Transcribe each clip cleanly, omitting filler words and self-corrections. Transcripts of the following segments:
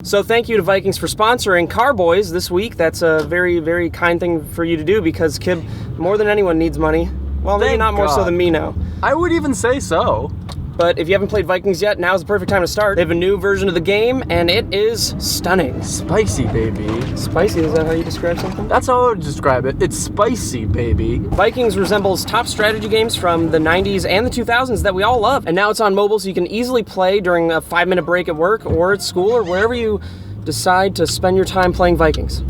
So thank you to Vikings for sponsoring Boyz this week. That's a very, very kind thing for you to do because Kib, more than anyone, needs money. Well, maybe not more so than me now. I would even say so. But if you haven't played Vikings yet, now's the perfect time to start. They have a new version of the game, and it is stunning. Spicy, baby. Spicy, is that how you describe something? That's how I would describe it. It's spicy, baby. Vikings resembles top strategy games from the 90s and the 2000s that we all love. And now it's on mobile, so you can easily play during a 5-minute break at work or at school or wherever you decide to spend your time playing Vikings.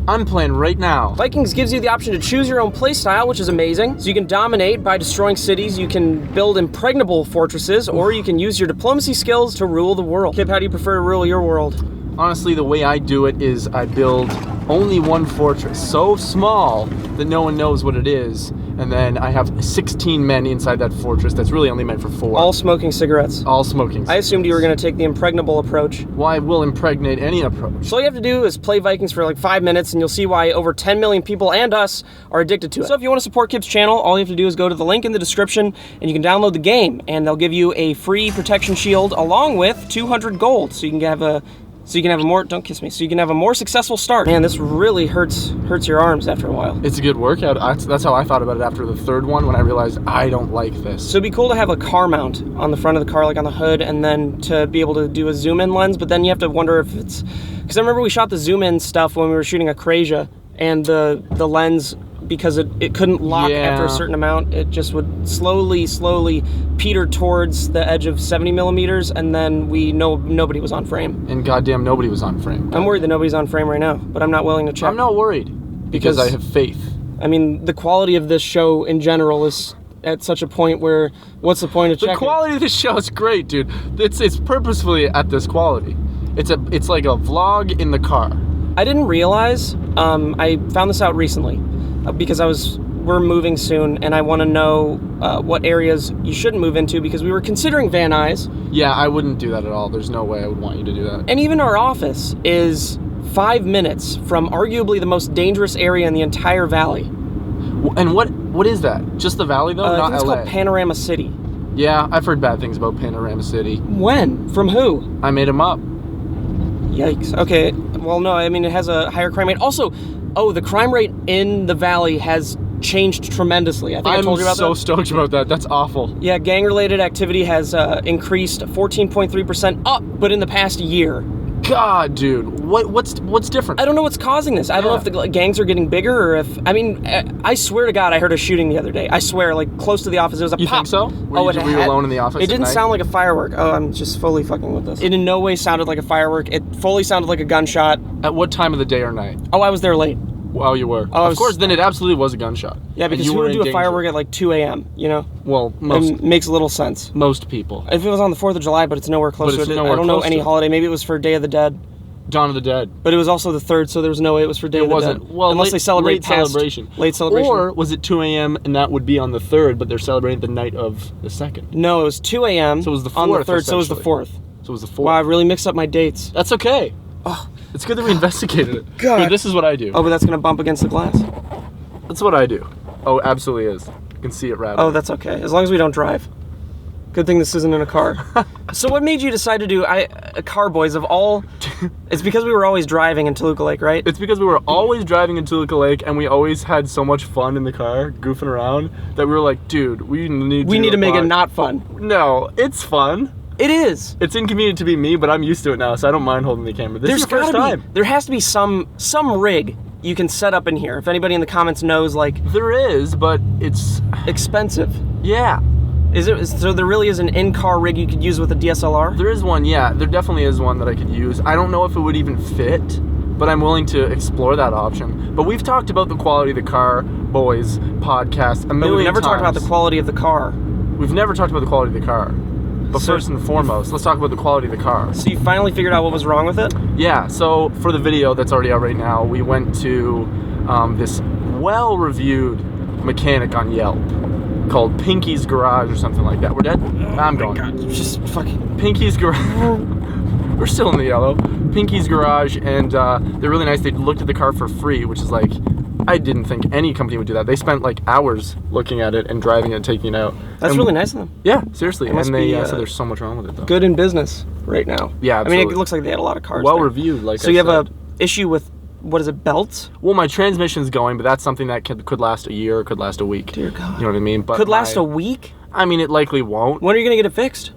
I'm playing right now. Vikings gives you the option to choose your own playstyle, which is amazing. So you can dominate by destroying cities, you can build impregnable fortresses, or you can use your diplomacy skills to rule the world. Kip, how do you prefer to rule your world? Honestly, the way I do it is I build only one fortress, so small that no one knows what it is, and then I have 16 men inside that fortress that's really only meant for 4. All smoking cigarettes. All smoking cigarettes. I assumed you were going to take the impregnable approach. Well, I will impregnate any approach. So all you have to do is play Vikings for like 5 minutes, and you'll see why over 10 million people and us are addicted to it. So if you want to support Kip's channel, all you have to do is go to the link in the description, and you can download the game, and they'll give you a free protection shield along with 200 gold, so you can have a more, don't kiss me, so you can have a more successful start. Man, this really hurts your arms after a while. It's a good workout. That's how I thought about it after the third one when I realized I don't like this. So it'd be cool to have a car mount on the front of the car, like on the hood, and then to be able to do a zoom in lens, but then you have to wonder if it's, because I remember we shot the zoom in stuff when we were shooting a Krasia, and the lens, because it couldn't lock after a certain amount, it just would slowly peter towards the edge of 70 millimeters, and then nobody was on frame. And goddamn nobody was on frame. I'm worried that nobody's on frame right now, but I'm not willing to check. I'm not worried, because I have faith. I mean, the quality of this show in general is at such a point where, what's the point of checking? The quality of this show is great, dude. It's purposefully at this quality. It's like a vlog in the car. I didn't realize, I found this out recently, because we're moving soon, and I want to know what areas you shouldn't move into, because we were considering Van Nuys. Yeah, I wouldn't do that at all. There's no way I would want you to do that. And even our office is 5 minutes from arguably the most dangerous area in the entire valley. And what is that? Just the valley, though? Not I think it's LA. called Panorama City. Yeah, I've heard bad things about Panorama City. When? From who? I made them up. Yikes. Okay, well, no, I mean, it has a higher crime rate. Also, the crime rate in the valley has changed tremendously. I think I told you about that. I'm so stoked about that. That's awful. Yeah, gang-related activity has increased 14.3% up, but in the past year. God, dude, what's different? I don't know what's causing this. I don't know if the gangs are getting bigger or if, I mean, I swear to God, I heard a shooting the other day. I swear, like, close to the office, there was a pop. You think so? Were you alone in the office? It didn't sound like a firework. Oh, I'm just fully fucking with this. It in no way sounded like a firework. It fully sounded like a gunshot. At what time of the day or night? Oh, I was there late. Wow, you were. Of course, then it absolutely was a gunshot. Yeah, because who would do a firework at like 2 a.m., you know? Well, it makes little sense. Most people. If it was on the 4th of July, but it's nowhere close to it. I don't know any holiday. Maybe it was for Day of the Dead. Dawn of the Dead. But it was also the 3rd, so there was no way it was for Day of the Dead. It wasn't. Well, unless they celebrate late celebration. Late celebration. Or was it 2 a.m. and that would be on the 3rd, but they're celebrating the night of the 2nd? No, it was 2 a.m. So it was the 4th on the 3rd, so it was the 4th. So it was the 4th. Wow, I really mixed up my dates. That's okay. Oh, it's good that we investigated it. God. Dude, this is what I do. Oh, but that's going to bump against the glass. That's what I do. Oh, it absolutely is. You can see it rattling. Oh, that's okay. As long as we don't drive. Good thing this isn't in a car. So what made you decide to do Boyz of all? It's because we were always driving in Toluca Lake, right? It's because we were always driving in Toluca Lake, and we always had so much fun in the car, goofing around, that we were like, dude, we need to make it not fun. No, it's fun. It is. It's inconvenient to be me, but I'm used to it now, so I don't mind holding the camera. This is the first time. There has to be some rig you can set up in here. If anybody in the comments knows, like... There is, but it's... expensive. Yeah. So there really is an in-car rig you could use with a DSLR? There is one, yeah. There definitely is one that I could use. I don't know if it would even fit, but I'm willing to explore that option. But we've talked about the quality of the car, Boyz, podcast, a million times. We've never talked about the quality of the car. We've never talked about the quality of the car. But first and foremost, let's talk about the quality of the car. So you finally figured out what was wrong with it? Yeah, so for the video that's already out right now, we went to this well-reviewed mechanic on Yelp called Pinky's Garage or something like that. We're dead? I'm going. God, just fucking... Pinky's Garage. We're still in the yellow. Pinky's Garage, and they're really nice. They looked at the car for free, which is like I didn't think any company would do that. They spent like hours looking at it and driving it and taking it out. That's really nice of them. Yeah, seriously. It must And they be, said there's so much wrong with it though. Good in business right now. Yeah, absolutely. I mean, it looks like they had a lot of cars Well there. reviewed, like So I you have said. a issue with, what is it, belts? Well, my transmission's going, but that's something that could last a year or could last a week. Dear God. You know what I mean? But Could last a week? I mean, it likely won't. When are you going to get it fixed?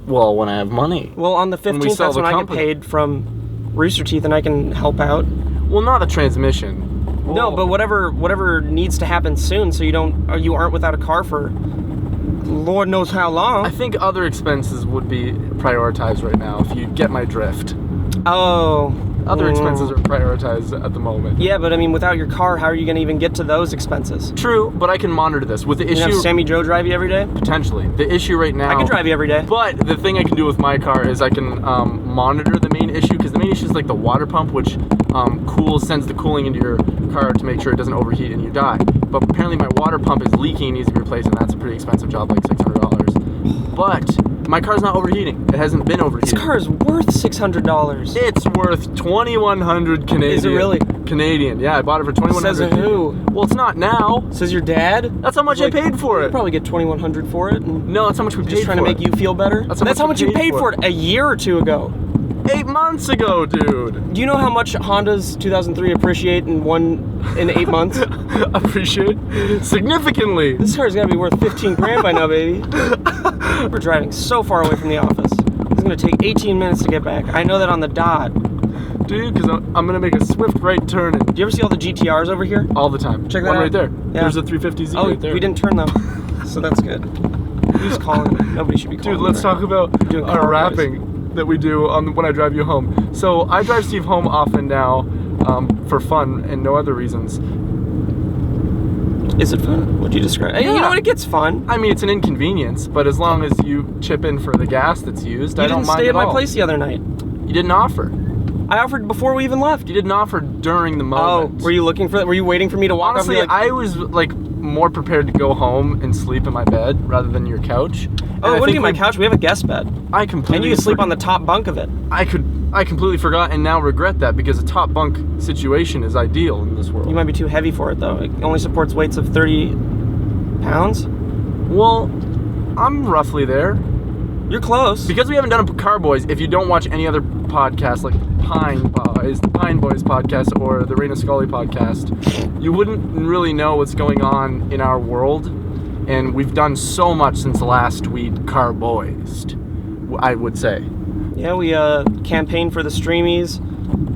Well, when I have money. Well, on the When we 15th, sell that's the when I get company. paid from Rooster Teeth, and I can help out. Well, not the transmission. No, Well, but whatever needs to happen soon, so you aren't without a car for Lord knows how long. I think other expenses would be prioritized right now, if you get my drift. Oh. Other expenses are prioritized at the moment. Yeah, but I mean, without your car, how are you going to even get to those expenses? True, but I can monitor this. With the You have issue, Sammy Joe drive you every day? potentially. The issue right now... I can drive you every day. But the thing I can do with my car is I can monitor the main issue, because the main issue is like the water pump, which sends the cooling into your car to make sure it doesn't overheat and you die. But apparently my water pump is leaking, needs to be replaced, and that's a pretty expensive job, like $600. But my car's not overheating. It hasn't been overheating. This car is worth $600. It's worth $2,100 Canadian. Is it really? Canadian. Yeah, I bought it for $2,100. Says who? Well, it's not now. Says your dad? That's how much I paid for You it. probably get $2,100 for it. And No, that's how much we paid just trying for to make it. you feel better? That's how much you paid for it. it a year or two ago. 8 months ago, dude. Do you know how much Hondas 2003 appreciate in 8 months? Appreciate significantly. This car's gotta be worth 15 grand by now, baby. We're driving so far away from the office. It's gonna take 18 minutes to get back. I know that on the dot. Dude, because I'm gonna make a swift right turn Do you ever see all the GTRs over here? all the time. Check that One out. right there. Yeah. There's a 350Z Oh, right there. we didn't turn though, so that's good. Who's calling me? Nobody should be calling Dude, me let's right talk now. about Doing our car rapping that we do when I drive you home. So I drive Steve home often now for fun and no other reasons. Is it fun? Would you describe? Hey, you know what? It gets fun. I mean, it's an inconvenience, but as long as you chip in for the gas that's used, I You don't didn't mind stay at my all. place the other night. You didn't offer. I offered before we even left. You didn't offer during the Oh, moment. were you looking for that? Were you waiting for me to walk Honestly, off? And be like, I was like more prepared to go home and sleep in my bed rather than your couch. oh, what do you mean my couch? We have a guest bed. I completely And you can sleep on the top bunk of it. I completely forgot and now regret that because a top bunk situation is ideal in this world. You might be too heavy for it though. It only supports weights of 30 pounds. Well, I'm roughly there. You're close. Because we haven't done a Car Boys, if you don't watch any other podcasts like Pine Boys podcast or the Raina Scully podcast, you wouldn't really know what's going on in our world. And we've done so much since last we Car Boysed, I would say. Yeah, we campaigned for the streamies.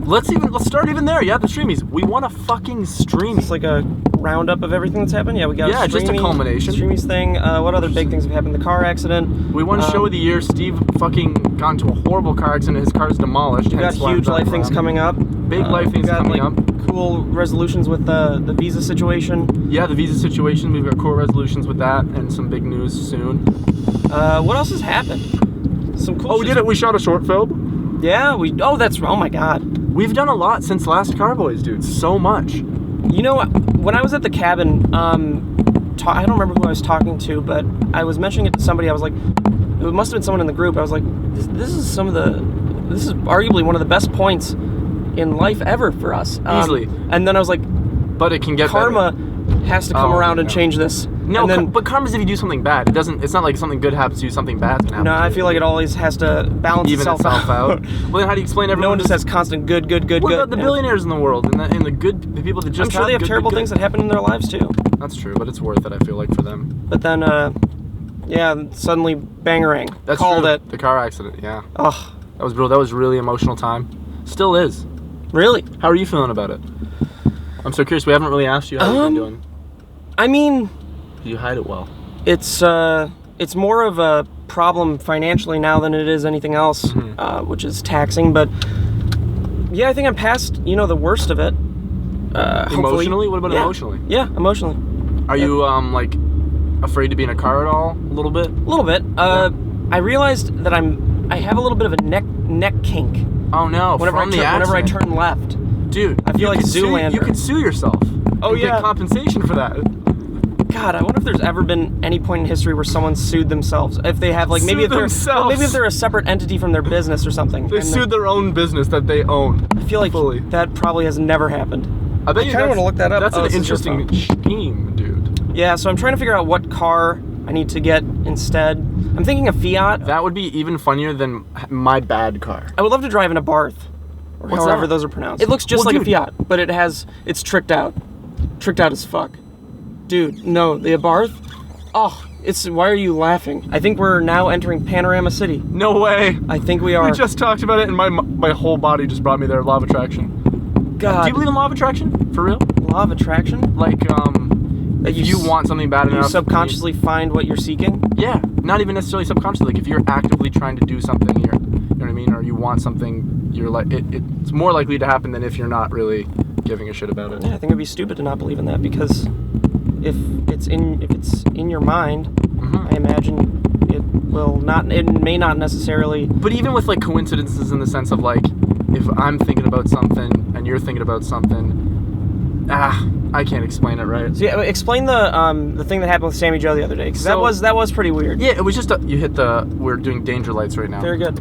Let's start even there. Yeah, the streamies. We want a fucking stream. It's like a roundup of everything that's happened. Yeah, we got a just a culmination. Streamies thing. What other big things have happened? The car accident. We won show of the year. Steve fucking got into a horrible car accident. His car's demolished. We got huge life things coming up. Big life things coming up. Cool resolutions with the visa situation. Yeah, the visa situation. We've got cool resolutions with that and some big news soon. What else has happened? Some cool. Oh, we did it. We shot a short film. Yeah, oh my god. We've done a lot since last Car Boys, dude. So much. You know what? When I was at the cabin, I don't remember who I was talking to, but I was mentioning it to somebody. I was like, it must have been someone in the group. I was like, this is arguably one of the best points in life ever for us. Easily. And then I was like, But it can get karma better. has to come around and no. change this. No, and then, but karma's if you do something bad. It's not like something good happens to you, something bad's gonna happen. no, to I you. feel like it always has to balance Even itself out. Well, then how do you explain everyone? No one just has constant good. What good. about the billionaires in the world and the people that just I'm sure they have good, terrible good? things that happen in their lives too. That's true, but it's worth it. I feel like for them. But then, yeah, suddenly bangerang. That's Called true. it. The car accident. Yeah. Ugh, That was real. That was really emotional time. Still is. really? How are you feeling about it? I'm so curious. We haven't really asked you how you've been doing. I mean, You hide it well. it's more of a problem financially now than it is anything else, which is taxing. But yeah, I think I'm past the worst of it. Hopefully. Emotionally? What about Yeah. emotionally? Yeah, emotionally. Are you like afraid to be in a car at all? A little bit. A little bit. I realized that I have a little bit of a neck kink. Oh no! Whenever I turn left. dude, I feel like Zoolander. You could sue yourself. Oh, and yeah. get compensation for that. God, I wonder if there's ever been any point in history where someone sued themselves. If they have, like, maybe Sued if themselves. they're a separate entity from their business or something. They and sued their own business that they own. I feel like fully. that probably has never happened. I bet you kinda wanna look that up. That's Oh, an this is your interesting phone. scheme, dude. Yeah, so I'm trying to figure out what car I need to get instead. I'm thinking a Fiat. That would be even funnier than my bad car. I would love to drive in a Barth. Or What's however that? those are pronounced. It looks just Well, like dude. a Fiat, but it's tricked out. Tricked out as fuck. Dude, no, the Abarth? Oh, why are you laughing? I think we're now entering Panorama City. No way. I think we are. We just talked about it, and my whole body just brought me there. Law of attraction. God. Do you believe in law of attraction? For real? Law of attraction? Like, if you want something bad You enough, subconsciously find what you're seeking? yeah, not even necessarily subconsciously. Like, if you're actively trying to do something, you know what I mean, or you want something, you're like, it's more likely to happen than if you're not really giving a shit about it. Yeah, I think it'd be stupid to not believe in that because if it's in your mind, Mhm. I imagine it may not necessarily. But even with like coincidences in the sense of like, if I'm thinking about something and you're thinking about something, I can't explain it right. So yeah, explain the thing that happened with Sammy Joe the other day, because So- that was pretty weird. Yeah, it was just we're doing danger lights right now. Very good.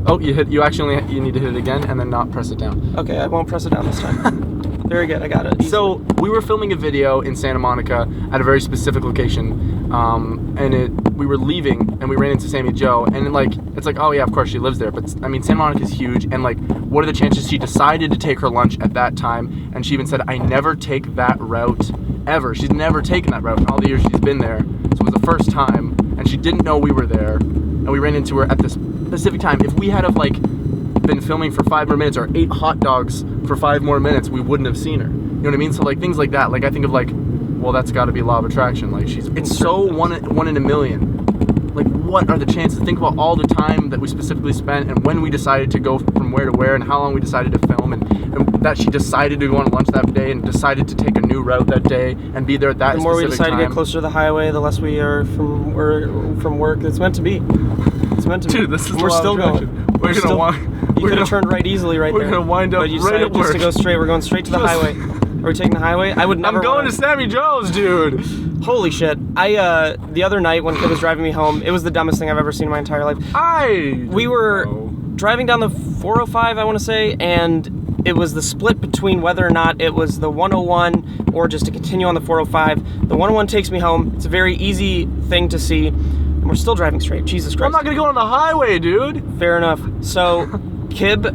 Oh, you need to hit it again and then not press it down. Okay, I won't press it down this time. Very good, I got it. So we were filming a video in Santa Monica at a very specific location, and we were leaving and we ran into Sammy Joe, and it's like, oh yeah, of course she lives there, but I mean Santa Monica's huge, and like, what are the chances she decided to take her lunch at that time? And she even said, I never take that route ever. She's never taken that route in all the years she's been there, so it was the first time, and she didn't know we were there, and we ran into her at this specific time. If we had have been filming for 5 more minutes or ate hot dogs for 5 more minutes, we wouldn't have seen her. You know what I mean? So like things like that. Like I think of well, that's got to be law of attraction. Like it's so one in a million. Like what are the chances? Think about all the time that we specifically spent and when we decided to go from where to where and how long we decided to film and that she decided to go on lunch that day and decided to take a new route that day and be there at that the more we specific decide time. to get closer to the highway, the less we are from work. It's meant to be. It's meant to be. Dude, this is we're law of still attraction. going. We're still, gonna You could have turned right easily right we're there. gonna wind up but you right decided at just work. to go straight. We're going straight to the Just- highway. Are we taking the highway? I would never. I'm going wanna- to Sammy Joe's, dude. Holy shit! The other night when Kid was driving me home, it was the dumbest thing I've ever seen in my entire life. We were driving down the 405, I want to say, and it was the split between whether or not it was the 101 or just to continue on the 405. The 101 takes me home. It's a very easy thing to see, and we're still driving straight. Jesus Christ! I'm not gonna go on the highway, dude. Fair enough. So, Kib,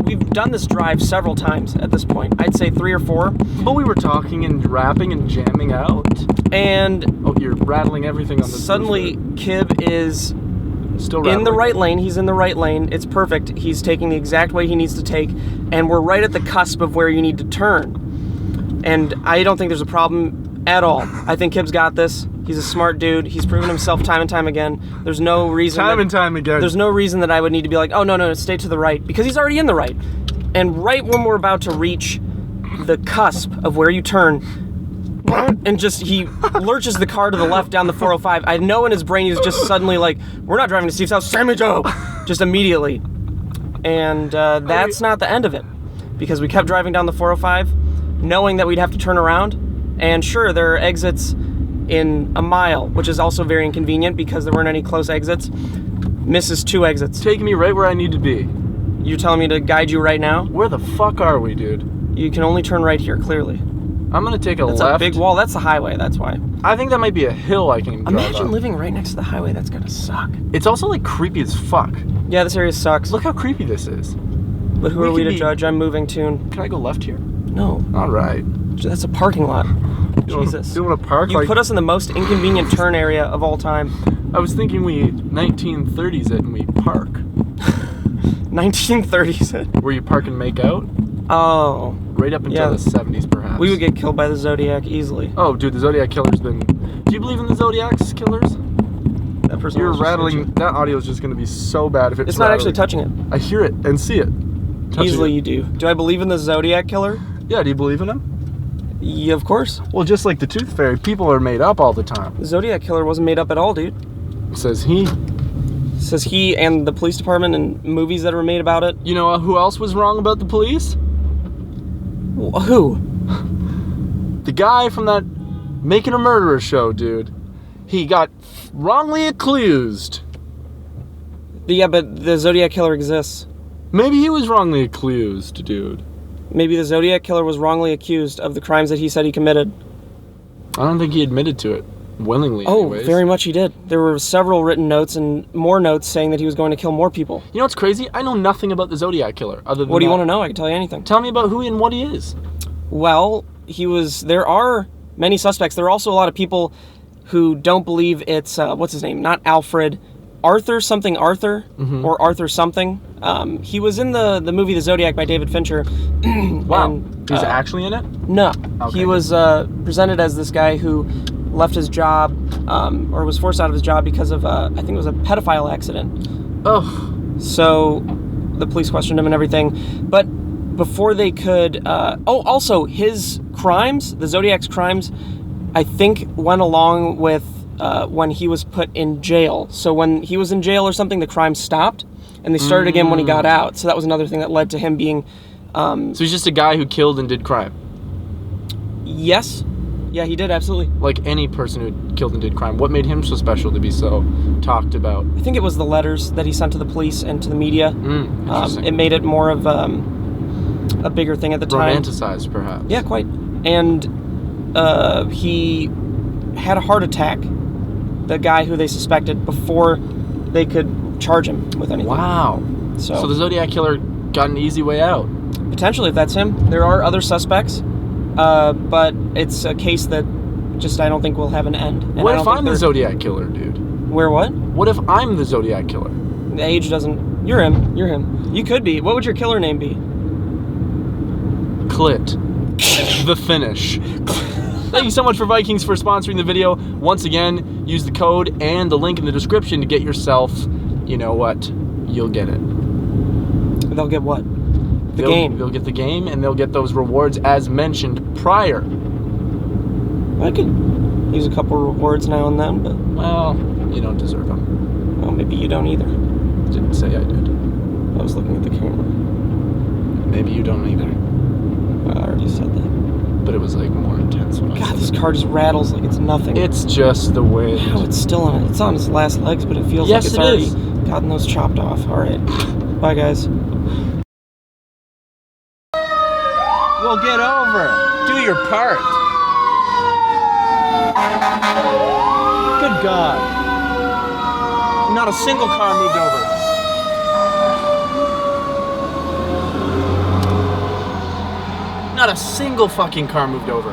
we've done this drive several times at this point. I'd say 3 or 4. But we were talking and rapping and jamming out. And Oh, you're rattling everything on the suddenly, Kib is still rattling. in the right lane. He's in the right lane. It's perfect. He's taking the exact way he needs to take, and we're right at the cusp of where you need to turn. And I don't think there's a problem at all. I think Kib's got this. He's a smart dude. He's proven himself time and time again. There's no reason. Time and time again. There's no reason that I would need to be like, oh no, stay to the right, because he's already in the right. And right when we're about to reach the cusp of where you turn, and just he lurches the car to the left down the 405. I know in his brain he's just suddenly like, we're not driving to Steve's house, Sammy Joe, just immediately. And that's not the end of it, because we kept driving down the 405, knowing that we'd have to turn around. And sure, there are exits in a mile, which is also very inconvenient because there weren't any close exits. Misses 2 exits. Taking me right where I need to be. You telling me to guide you right now? Where the fuck are we, dude? You can only turn right here, clearly. I'm gonna take a That's left. a big wall. That's the highway, that's why. I think that might be a hill I can drive Imagine up. living right next to the highway. That's gotta suck. It's also like creepy as fuck. Yeah, this area sucks. Look how creepy this is. But who we are we could to be- judge? I'm moving tune. Can I go left here? No, All right. that's a parking lot. Jesus. You want to park? You put us in the most inconvenient turn area of all time. I was thinking we 1930s it and we park. 1930s. Where you park and make out? Oh. Right up until Yeah. the 70s, perhaps. We would get killed by the Zodiac easily. Oh, dude, the Zodiac killer's been... Do you believe in the Zodiac's killers? That person You're was just rattling... itching. That audio is just going to be so bad if it's It's not actually rattling. touching it. I hear it and see it. Touching Easily it. you do. Do I believe in the Zodiac killer? Yeah, do you believe in him? Yeah, of course. Well, just like the Tooth Fairy, people are made up all the time. The Zodiac killer wasn't made up at all, dude. Says he. Says he and the police department and movies that were made about it. You know who else was wrong about the police? Who? The guy from that Making a Murderer show, dude. He got wrongly accused. Yeah, but the Zodiac killer exists. Maybe he was wrongly accused, dude. Maybe the Zodiac killer was wrongly accused of the crimes that he said he committed. I don't think he admitted to it willingly. Oh, anyways. very much he did. There were several written notes and more notes saying that he was going to kill more people. You know what's crazy? I know nothing about the Zodiac killer other than What do you want to know? I can tell you anything. Tell me about who and what he is. Well, there are many suspects. There are also a lot of people who don't believe it's, what's his name? Not Alfred. Arthur something Arthur, or Arthur something. He was in the movie The Zodiac by David Fincher. Wow. And, He's actually in it? No. Okay, He was presented as this guy who left his job, or was forced out of his job because of, I think it was a pedophile accident. Ugh. So the police questioned him and everything. But before they could... also, his crimes, the Zodiac's crimes, I think went along with when he was put in jail. So when he was in jail or something, the crime stopped, and they started again when he got out. So that was another thing that led to him being... So he's just a guy who killed and did crime? Yes. Yeah, he did, absolutely. Like any person who killed and did crime. What made him so special to be so talked about? I think it was the letters that he sent to the police and to the media. Interesting. It made it more of a bigger thing at the time. Romanticized, perhaps. Yeah, quite. And he had a heart attack, the guy who they suspected, before they could charge him with anything. Wow. So the Zodiac killer got an easy way out. Potentially, if that's him. There are other suspects, but it's a case that just I don't think will have an end. And What if I'm the Zodiac killer, dude? Where what? What if I'm the Zodiac killer? The age doesn't... You're him. You're him. You could be. What would your killer name be? Clit. The finish. Thank you so much for Vikings for sponsoring the video. Once again, use the code and the link in the description to get yourself, you know what, you'll get it. They'll get what? The game. They'll get the game, and they'll get those rewards as mentioned prior. I could use a couple rewards now and then, but... Well, you don't deserve them. Well, maybe you don't either. Didn't say I did. I was looking at the camera. Maybe you don't either. I already said that. But it was like more intense when I God, said this it. car just rattles like it's nothing. It's just the wind. How it's still on it. It's on its last legs, but it feels Yes, like it's it already is. gotten those chopped off. All right. Bye, guys. Well, get over. Do your part. Good God. Not a single car moved over. Not a single fucking car moved over.